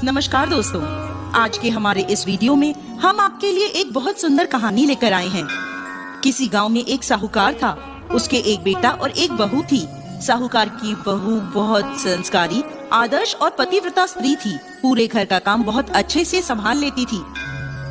नमस्कार दोस्तों, आज के हमारे इस वीडियो में हम आपके लिए एक बहुत सुंदर कहानी लेकर आए हैं। किसी गांव में एक साहूकार था। उसके एक बेटा और एक बहू थी। साहूकार की बहू बहुत संस्कारी, आदर्श और पतिव्रता स्त्री थी। पूरे घर का काम बहुत अच्छे से संभाल लेती थी।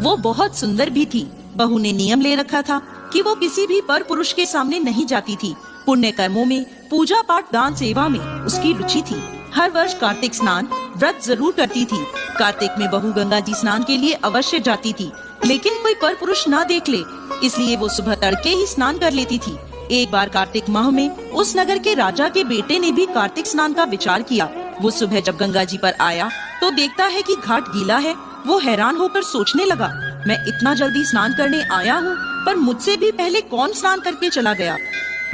वो बहुत सुंदर भी थी। बहू ने नियम ले रखा था कि वो किसी भी पर पुरुष के सामने नहीं जाती थी। पुण्य कर्मों में, पूजा पाठ, दान सेवा में उसकी रुचि थी। हर वर्ष कार्तिक स्नान व्रत जरूर करती थी। कार्तिक में बहू गंगा जी स्नान के लिए अवश्य जाती थी, लेकिन कोई पर पुरुष ना देख ले, इसलिए वो सुबह तड़के ही स्नान कर लेती थी। एक बार कार्तिक माह में उस नगर के राजा के बेटे ने भी कार्तिक स्नान का विचार किया। वो सुबह जब गंगा जी पर आया तो देखता है कि घाट गीला है। वो हैरान होकर सोचने लगा, मैं इतना जल्दी स्नान करने आया हूँ, पर मुझसे भी पहले कौन स्नान करके चला गया।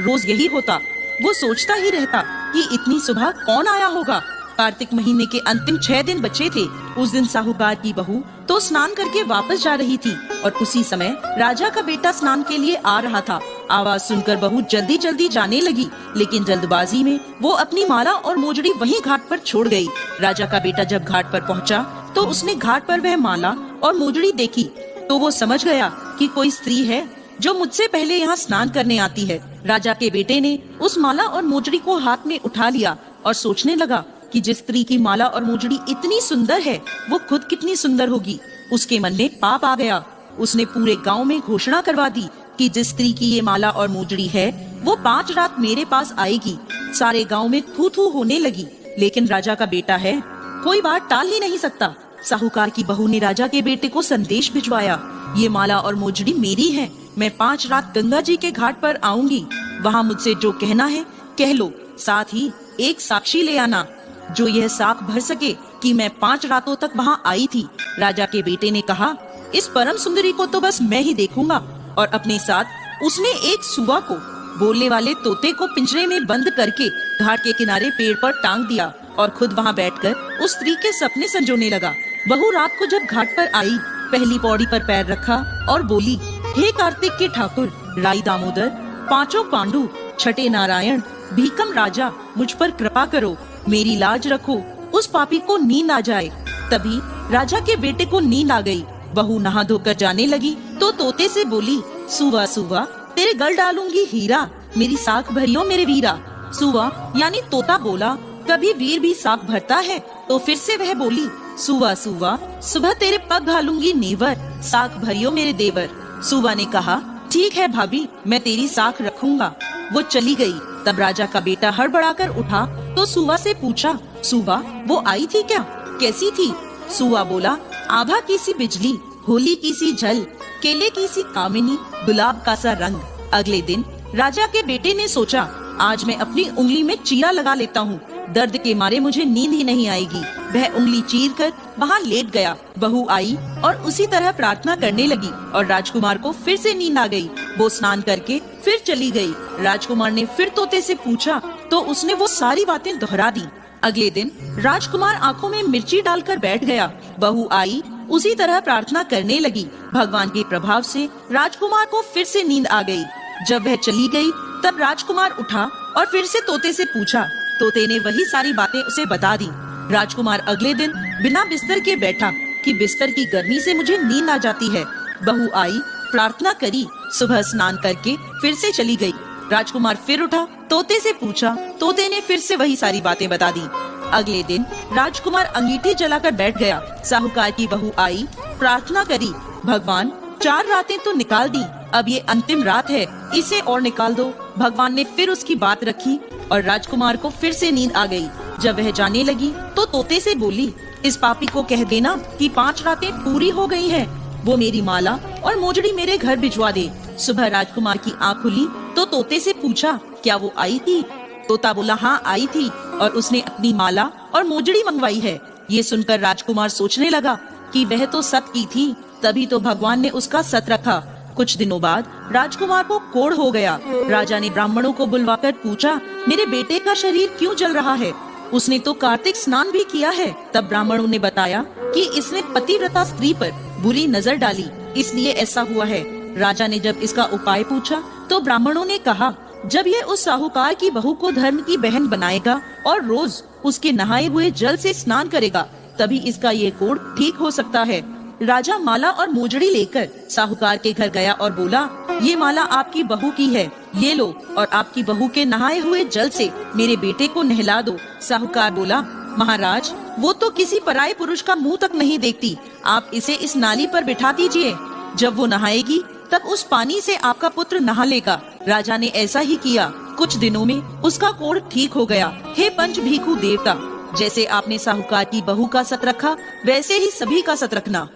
रोज यही होता। वो सोचता ही रहता कि इतनी सुबह कौन आया होगा। कार्तिक महीने के अंतिम 6 दिन बचे थे। उस दिन साहूकार की बहू तो स्नान करके वापस जा रही थी और उसी समय राजा का बेटा स्नान के लिए आ रहा था। आवाज सुनकर बहू जल्दी जल्दी जाने लगी, लेकिन जल्दबाजी में वो अपनी माला और मोजड़ी वहीं घाट पर छोड़ गई। राजा का बेटा जब घाट पर पहुंचा तो उसने घाट पर वह माला और मोजड़ी देखी तो वो समझ गया कि कोई स्त्री है जो मुझसे पहले यहाँ स्नान करने आती है। राजा के बेटे ने उस माला और मोजड़ी को हाथ में उठा लिया और सोचने लगा कि जिस स्त्री की माला और मोजड़ी इतनी सुंदर है, वो खुद कितनी सुंदर होगी। उसके मन में पाप आ गया। उसने पूरे गांव में घोषणा करवा दी कि जिस स्त्री की ये माला और मोजड़ी है, वो 5 रात मेरे पास आएगी। सारे गांव में थू थू होने लगी, लेकिन राजा का बेटा है, कोई बात टाल ही नहीं सकता। साहूकार की बहू ने राजा के बेटे को संदेश भिजवाया, ये माला और मोजड़ी मेरी है। मैं 5 रात गंगा जी के घाट पर आऊंगी। वहाँ मुझसे जो कहना है कह लो। साथ ही एक साक्षी ले आना जो यह साख भर सके कि मैं 5 रातों तक वहाँ आई थी। राजा के बेटे ने कहा, इस परम सुंदरी को तो बस मैं ही देखूंगा। और अपने साथ उसने एक सुआ को, बोलने वाले तोते को, पिंजरे में बंद करके घाट के किनारे पेड़ पर टांग दिया और खुद वहाँ बैठकर उस स्त्री के सपने संजोने लगा। बहू रात को जब घाट पर आई, पहली पौड़ी पर पैर रखा और बोली, हे कार्तिक के ठाकुर, राई दामोदर, 5 पांडु, छठे नारायण, भीकम राजा, मुझ पर कृपा करो, मेरी लाज रखो, उस पापी को नींद आ जाए। तभी राजा के बेटे को नींद आ गई। बहू नहा धोकर जाने लगी तो तोते से बोली, सुवा सुवा, तेरे गल डालूंगी हीरा, मेरी साख भरियो मेरे वीरा। सुवा यानी तोता बोला, कभी वीर भी साख भरता है। तो फिर से वह बोली, सुवा सुवा, सुबह तेरे पग घालूंगी नेवर, साख भरियो मेरे देवर। सुवा ने कहा, ठीक है भाभी, मैं तेरी साख रखूंगा। वो चली गई। तब राजा का बेटा हड़बड़ाकर उठा तो सुवा से पूछा, सुवा, वो आई थी क्या? कैसी थी? सुवा बोला, आभा की सी बिजली, होली की सी जल, केले की सी कामिनी, गुलाब का सा रंग। अगले दिन राजा के बेटे ने सोचा, आज मैं अपनी उंगली में चीरा लगा लेता हूँ, दर्द के मारे मुझे नींद ही नहीं आएगी। वह उंगली चीर कर वहाँ लेट गया। बहू आई और उसी तरह प्रार्थना करने लगी और राजकुमार को फिर से नींद आ गई। वो स्नान करके फिर चली गई। राजकुमार ने फिर तोते से पूछा तो उसने वो सारी बातें दोहरा दी। अगले दिन राजकुमार आंखों में मिर्ची डालकर बैठ गया। बहू आई, उसी तरह प्रार्थना करने लगी। भगवान के प्रभाव से राजकुमार को फिर से नींद आ गई। जब वह चली गई तब राजकुमार उठा और फिर से तोते से पूछा। तोते ने वही सारी बातें उसे बता दी। राजकुमार अगले दिन बिना बिस्तर के बैठा कि बिस्तर की गर्मी से मुझे नींद आ जाती है। बहू आई, प्रार्थना करी, सुबह स्नान करके फिर से चली गई। राजकुमार फिर उठा, तोते से पूछा। तोते ने फिर से वही सारी बातें बता दी। अगले दिन राजकुमार अंगीठी जलाकर बैठ गया। साहूकार की बहू आई, प्रार्थना करी, भगवान 4 रातें तो निकाल दी, अब ये अंतिम रात है, इसे और निकाल दो। भगवान ने फिर उसकी बात रखी और राजकुमार को फिर से नींद आ गई। जब वह जाने लगी तो तोते से बोली, इस पापी को कह देना कि 5 रातें पूरी हो गई हैं, वो मेरी माला और मोजड़ी मेरे घर भिजवा दे। सुबह राजकुमार की आँख खुली तो तोते से पूछा, क्या वो आई थी? तोता बोला, हाँ आई थी और उसने अपनी माला और मोजड़ी मंगवाई है। ये सुनकर राजकुमार सोचने लगा कि वह तो सत की थी, तभी तो भगवान ने उसका सत रखा। कुछ दिनों बाद राजकुमार को कोढ़ हो गया। राजा ने ब्राह्मणों को बुलवाकर पूछा, मेरे बेटे का शरीर क्यों जल रहा है? उसने तो कार्तिक स्नान भी किया है। तब ब्राह्मणों ने बताया कि इसने पतिव्रता स्त्री पर बुरी नजर डाली, इसलिए ऐसा हुआ है। राजा ने जब इसका उपाय पूछा तो ब्राह्मणों ने कहा, जब ये उस साहूकार की बहू को धर्म की बहन बनाएगा और रोज उसके नहाए हुए जल से स्नान करेगा, तभी इसका ये कोढ़ ठीक हो सकता है। राजा माला और मोजड़ी लेकर साहूकार के घर गया और बोला, ये माला आपकी बहू की है, ये लो और आपकी बहू के नहाए हुए जल से मेरे बेटे को नहला दो। साहूकार बोला, महाराज वो तो किसी पराये पुरुष का मुंह तक नहीं देखती, आप इसे इस नाली पर बिठा दीजिए, जब वो नहाएगी तब उस पानी से आपका पुत्र नहा लेगा। राजा ने ऐसा ही किया। कुछ दिनों में उसका कोढ़ ठीक हो गया। हे पंच भीखू देवता, जैसे आपने साहूकार की बहू का सत रखा, वैसे ही सभी का सत रखना।